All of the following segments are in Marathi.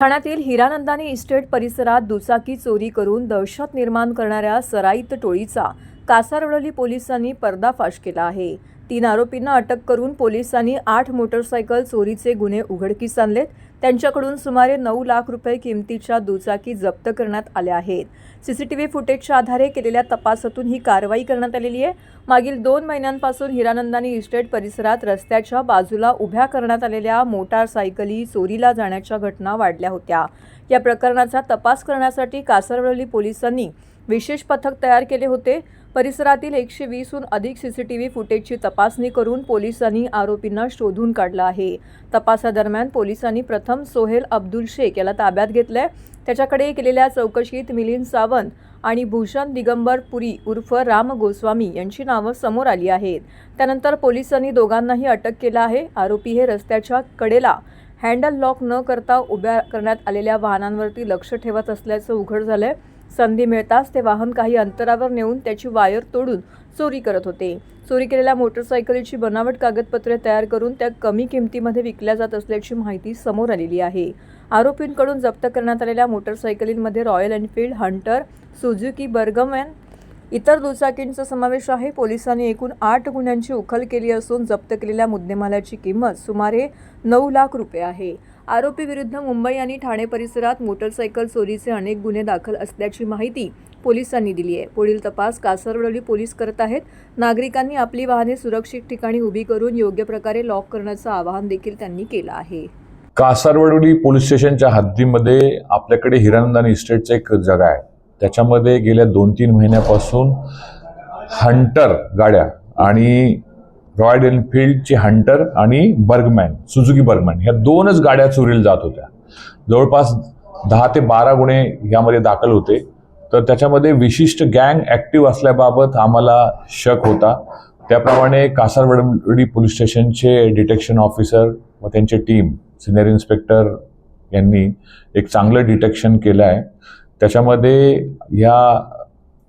ठाण्यातील हिरानंदानी इस्टेट परिसरात दुचाकी चोरी करून दहशत निर्माण करणाऱ्या सराईत टोळीचा कासारवडली पोलिसांनी पर्दाफाश केला आहे। 3 आरोपींना अटक करून पोलिसांनी 8 मोटरसायकल चोरीचे गुन्हे उघडकीस आणलेत। त्यांच्याकडून सुमारे 9 लाख रुपये किमतीच्या दुचाकी जप्त करण्यात आल्या आहेत। सीसीटीव्ही फुटेजच्या आधारे केलेल्या तपासातून ही कारवाई करण्यात आलेली आहे। मागील 2 महिन्यांपासून हिरानंदानी इस्टेट परिसरात रस्त्याच्या बाजूला उभ्या करण्यात आलेल्या मोटारसायकली चोरीला जाण्याच्या घटना वाढल्या होत्या। या प्रकरणाचा तपास करण्यासाठी कासारवडली पोलिसांनी विशेष पथक तयार केले होते। परिसरातील 120हून अधिक सीसीटीव्ही फुटेजची तपासणी करून पोलिसांनी आरोपींना शोधून काढलं आहे। तपासादरम्यान पोलिसांनी प्रथम सोहेल अब्दुल शेख याला ताब्यात घेतले। त्याच्याकडे केलेल्या चौकशीत मिलिंद सावंत आणि भूषण दिगंबर पुरी उर्फ राम गोस्वामी यांची नावं समोर आली आहेत। त्यानंतर पोलिसांनी दोघांनाही अटक केलं आहे। आरोपी हे रस्त्याच्या कडेला हँडल लॉक न करता उभ्या करण्यात आलेल्या वाहनांवरती लक्ष ठेवत असल्याचं उघड झालंय। संधी मिळताच ते वाहन काही अंतरावर नेऊन त्याची वायर तोडून चोरी करत होते। चोरी केलेल्या मोटरसायकलीची बनावट कागदपत्रे तयार करून त्या कमी किमतीमध्ये विकल्या जात असल्याची माहिती समोर आलेली आहे। आरोपींकडून जप्त करण्यात आलेल्या मोटरसायकलींमध्ये Royal Enfield, Hunter, Suzuki Burgman इतर दुचाकींचा समावेश आहे। पोलिसांनी एकूण 8 गुन्ह्यांची उकल केली असून जप्त केलेल्या मुद्देमालाची किंमत सुमारे 9 लाख रुपये आहे। आरोपी विरुद्ध मुंबई आणि ठाणे परिसरात मोटरसायकल चोरीचे अनेक गुन्हे दाखल असल्याची माहिती पोलिसांनी दिली आहे। पुढील तपास कासारवडली पोलीस करत आहेत। नागरिकांनी आपली वाहने सुरक्षित ठिकाणी उभी करून योग्य प्रकारे लॉक करण्याचं आवाहन देखील त्यांनी केलं आहे। कासारवडली पोलीस स्टेशनच्या हद्दीमध्ये आपल्याकडे हिरानंदानी इस्टेटचं एक जागा आहे। त्याच्यामध्ये गेल्या 2-3 महिन्यापासून हंटर गाड्या आणि रॉयल एनफील्डची हंटर आणि बर्गमॅन, सुझुकी बर्गमॅन ह्या 2च गाड्या चोरीला जात होत्या। जवळपास 10 ते 12 गुन्हे यामध्ये दाखल होते। तर त्याच्यामध्ये विशिष्ट गँग ॲक्टिव्ह असल्याबाबत आम्हाला शक होता। त्याप्रमाणे कासारवडली पोलीस स्टेशनचे डिटेक्शन ऑफिसर व त्यांची टीम, सिनियर इन्स्पेक्टर यांनी एक चांगलं डिटेक्शन केलं आहे। त्याच्यामध्ये ह्या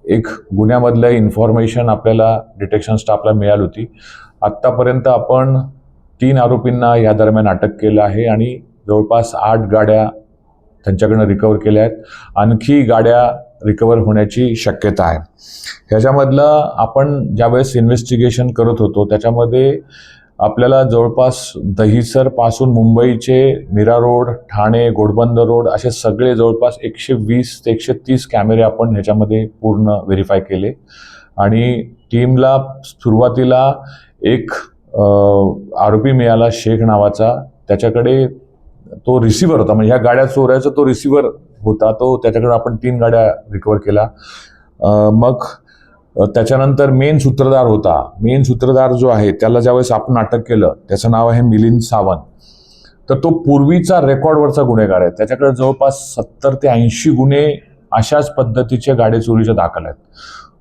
एक गुन्ह्यामधलं इन्फॉर्मेशन आपल्याला डिटेक्शन स्टाफला मिळाली होती। आत्तापर्यंत आपण 3 आरोपींना या दरम्यान अटक केलं आहे आणि जवळपास 8 गाड्या त्यांच्याकडनं रिकवर केल्या आहेत। आणखी गाड्या रिकवर होण्याची शक्यता आहे। ह्याच्यामधलं आपण ज्यावेळेस इन्व्हेस्टिगेशन करत होतो त्याच्यामध्ये आपल्याला जवळपास दहिसरपासून मुंबईचे मीरा रोड, ठाणे, घोडबंदर रोड असे सगळे जवळपास 120 ते 130 कॅमेरे आपण ह्याच्यामध्ये पूर्ण व्हेरीफाय केले। आणि टीमला सुरुवातीला एक आरोपी मिळाला शेख नावाचा। त्याच्याकडे तो रिसिव्हर होता, म्हणजे ह्या गाड्या चोरायचा तो रिसिव्हर होता। त्याच्याकडे आपण 3 गाड्या रिकवर केला। मग त्याच्यानंतर मेन सूत्रधार होता। मेन सूत्रधार जो आहे त्याला ज्यावेळेस आपण अटक केलं त्याचं नाव आहे मिलिंद सावंत। तर तो पूर्वीचा रेकॉर्डवरचा गुन्हेगार आहे। त्याच्याकडे जवळपास 70 ते 80 गुन्हे अशाच पद्धतीचे गाडी चोरीचे दाखल आहेत।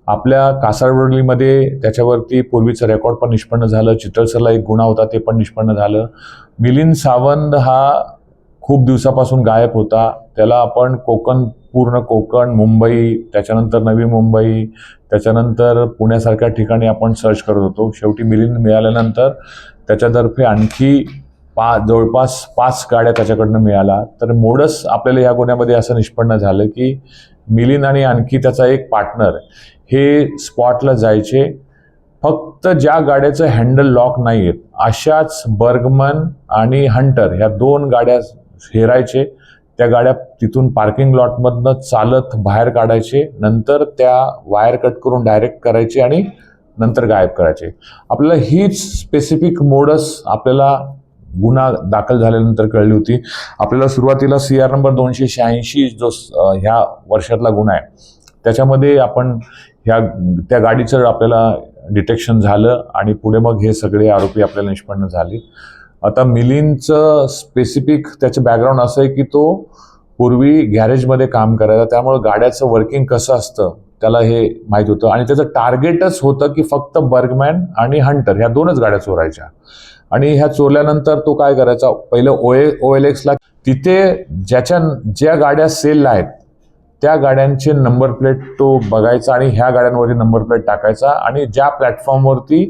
आपल्या कासारवडलीमध्ये त्याच्यावरती पूर्वीचं रेकॉर्ड पण निष्पन्न झालं। चितळसरला एक गुन्हा होता ते पण निष्पन्न झालं। मिलिंद सावंत हा खूप दिवसापासून गायब होता। त्याला आपण पूर्ण कोकण, मुंबई, त्याच्यानंतर नवी मुंबई, त्याच्यानंतर पुण्यासारख्या ठिकाणी आपण सर्च करत होतो। शेवटी मिलिंद मिळाल्यानंतर त्याच्यातर्फे आणखी जवळपास 5 गाड्या त्याच्याकडनं मिळाल्या। तर मोडस आपल्याला या गुन्ह्यामध्ये असं निष्पन्न झालं की मिलिंद आणि आणखी त्याचा एक पार्टनर हे स्पॉटला जायचे। फक्त ज्या गाड्याचं हँडल लॉक नाही आहेत अशाच बर्गमन आणि हंटर ह्या 2 गाड्या हेरायचे। त्या गाड्या तिथून पार्किंग लॉटमधनं चालत बाहेर काढायचे, नंतर त्या वायर कट करून डायरेक्ट करायचे आणि नंतर गायब करायचे। आपल्याला हीच स्पेसिफिक मोडस आपल्याला गुन्हा दाखल झाल्यानंतर कळली होती। आपल्याला सुरुवातीला CR नंबर 286 जो ह्या वर्षातला गुन्हा आहे त्याच्यामध्ये आपण त्या गाडीचं आपल्याला डिटेक्शन झालं आणि पुढे मग हे सगळे आरोपी आपल्याला निष्पन्न झाले। आता मिलिंदचं स्पेसिफिक त्याचं बॅकग्राऊंड असं आहे की तो पूर्वी गॅरेजमध्ये काम करायचा, त्यामुळे गाड्याचं वर्किंग कसं असतं त्याला हे माहीत होतं। आणि त्याचं टार्गेटच होतं की फक्त बर्गमॅन आणि हंटर ह्या 2च गाड्या चोरायच्या। आणि ह्या चोरल्यानंतर तो काय करायचा, पहिलं OLXला तिथे ज्या गाड्या सेलला आहेत त्या गाड्यांचे नंबर प्लेट तो बघायचा आणि ह्या गाड्यांवरती नंबर प्लेट टाकायचा आणि ज्या प्लॅटफॉर्मवरती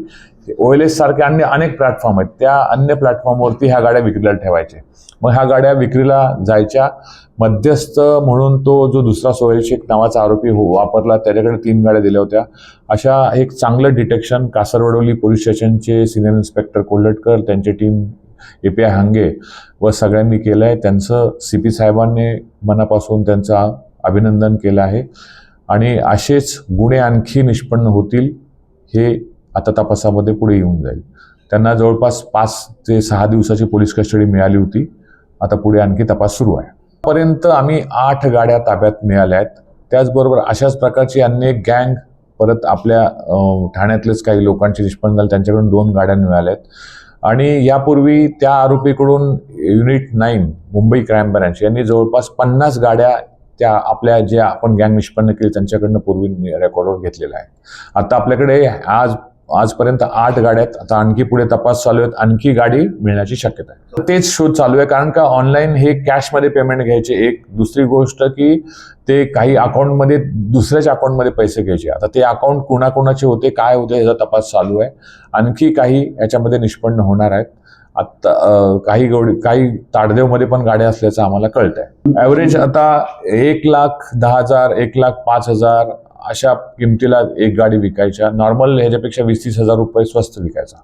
OLX सारखे अन्य अनेक प्लॅटफॉर्म आहेत, त्या अन्य प्लॅटफॉर्मवरती ह्या गाड्या विक्रीला ठेवायचे. मग ह्या गाड्या विक्रीला जायच्या. मध्यस्थ म्हणून तो जो दुसरा सोहेल शेख नावाचा आरोपी वापरला, त्याच्याकडे 3 गाड्या दिल्या होत्या. अशा एक चांगलं डिटेक्शन कासारवडवली पोलीस स्टेशनचे सिनियर इन्स्पेक्टर कोल्हटकर, त्यांची टीम API हांगे व सगळ्यांनी केलं आहे. त्यांचं CP साहेबांनी मनापासून त्यांचं अभिनंदन केलं आहे. आणि असेच गुन्हे आणखी निष्पन्न होतील हे आता तपासामध्ये पुढे येऊन जाईल. त्यांना जवळपास 5 ते 6 दिवसाची पोलीस कस्टडी मिळाली होती. आता पुढे आणखी तपास सुरू आहे. पर्यंत आम्ही 8 गाड्या ताब्यात मिळाल्या आहेत. त्याचबरोबर अशाच प्रकारची अनेक गँग परत आपल्या ठाण्यातलेच काही लोकांची निष्पन्न झाली, त्यांच्याकडून 2 गाड्या मिळाल्या आहेत. आणि यापूर्वी त्या आरोपीकडून युनिट 9 मुंबई क्राईम ब्रँच यांनी जवळपास 50 गाड्या त्या आपल्या जे आपण गँग निष्पन्न केली त्यांच्याकडनं पूर्वी रेकॉर्डवर घेतलेल्या आहेत. आता आपल्याकडे आजपर्यंत 8 गाड्या आहेत. आता आणखी पुढे तपास चालू आहेत, आणखी गाडी मिळण्याची शक्यता आहे. तेच शोध चालू आहे, कारण का ऑनलाईन हे कॅशमध्ये पेमेंट घ्यायचे एक. दुसरी गोष्ट की ते काही अकाउंटमध्ये दुसऱ्याच्या अकाउंटमध्ये पैसे घ्यायचे. आता ते अकाउंट कुणाकुणाचे होते, काय होते, याचा तपास चालू आहे. आणखी काही याच्यामध्ये निष्पन्न होणार आहेत. आता काही ताडदेवमध्ये पण गाड्या असल्याचं आम्हाला कळत आहे. ॲव्हरेज आता 1,10,000, 1,05,000 अशा किमतीला एक गाडी विकायच्या. नॉर्मल ह्याच्यापेक्षा 20-30 हजार रुपये स्वस्त विकायचा.